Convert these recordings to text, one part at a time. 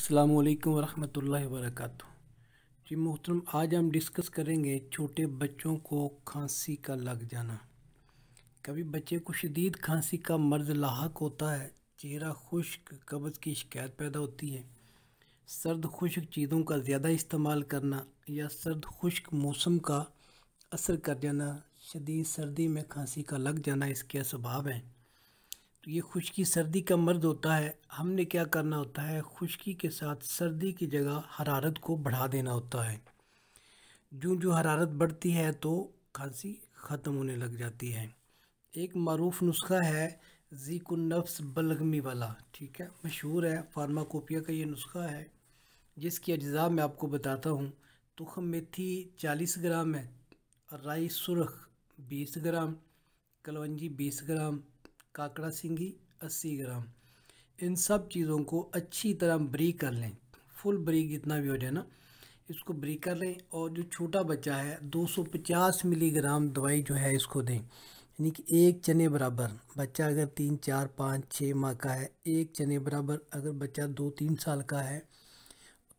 अस्सलामु अलैकुम वरहमतुल्लाहि वबरकातुहू। जी मोहतरम, आज हम डिस्कस करेंगे छोटे बच्चों को खांसी का लग जाना। कभी बच्चे को शदीद खांसी का मर्ज़ लाहक होता है, चेहरा खुश्क, कब्ज़ की शिकायत पैदा होती है। सर्द खुश्क चीज़ों का ज़्यादा इस्तेमाल करना या सर्द खुश्क मौसम का असर कर जाना, शदीद सर्दी में खांसी का लग जाना इसके असबाब हैं। तो ये खुश्की सर्दी का मर्ज़ होता है। हमने क्या करना होता है, खुश्की के साथ सर्दी की जगह हरारत को बढ़ा देना होता है। जो हरारत बढ़ती है तो खांसी ख़त्म होने लग जाती है। एक मारूफ नुस्खा है ज़ीकुन नफ्स बलगमी वाला, ठीक है, मशहूर है, फार्माकोपिया का ये नुस्खा है जिसकी अज्जा मैं आपको बताता हूँ। तुखम मेथी 40 ग्राम है, राई सुरख 20 ग्राम, कलवंजी 20 ग्राम, काकड़ा सिंगी 80 ग्राम। इन सब चीज़ों को अच्छी तरह ब्रीक कर लें, फुल ब्रीक जितना भी हो जाए ना, इसको ब्रीक कर लें। और जो छोटा बच्चा है 250 मिलीग्राम दवाई जो है इसको दें, यानी कि एक चने बराबर। बच्चा अगर 3, 4, 5, 6 माह का है, एक चने बराबर। अगर बच्चा 2-3 साल का है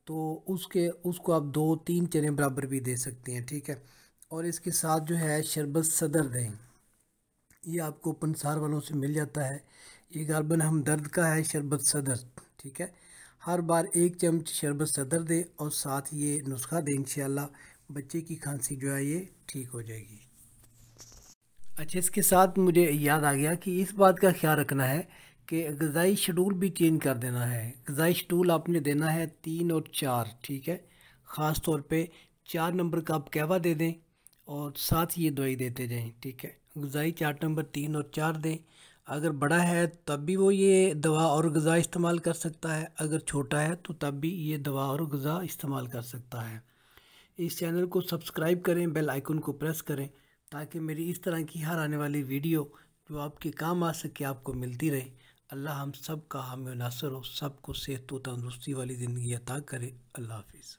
तो उसको आप 2-3 चने बराबर भी दे सकते हैं, ठीक है। और इसके साथ जो है शरबत सदर दें, ये आपको पंसार वालों से मिल जाता है। ये गालबन हम दर्द का है शरबत सदर, ठीक है। हर बार 1 चम्मच शरबत सदर दें और साथ ये नुस्खा दें, इंशाअल्लाह बच्चे की खांसी जो है ये ठीक हो जाएगी। अच्छा, इसके साथ मुझे याद आ गया कि इस बात का ख्याल रखना है कि ग़िज़ाई शेड्यूल भी चेंज कर देना है। ग़िज़ाई शेड्यूल आपने देना है 3 और 4, ठीक है। ख़ास तौर पे 4 नंबर का आप कहवा दे दें और साथ ये दवाई देते जाएं, ठीक है। ग़िज़ाई चार्ट नंबर 3 और 4 दें। अगर बड़ा है तब भी वो ये दवा और ग़िज़ा इस्तेमाल कर सकता है, अगर छोटा है तो तब भी ये दवा और ग़िज़ा इस्तेमाल कर सकता है। इस चैनल को सब्सक्राइब करें, बेल आइकन को प्रेस करें ताकि मेरी इस तरह की हर आने वाली वीडियो जो आपके काम आ सके आपको मिलती रहे। अल्लाह हम सब का हामी नासर हो, सबको सेहत व तंदुरुस्ती वाली ज़िंदगी अता करे। अल्लाह हाफिज़।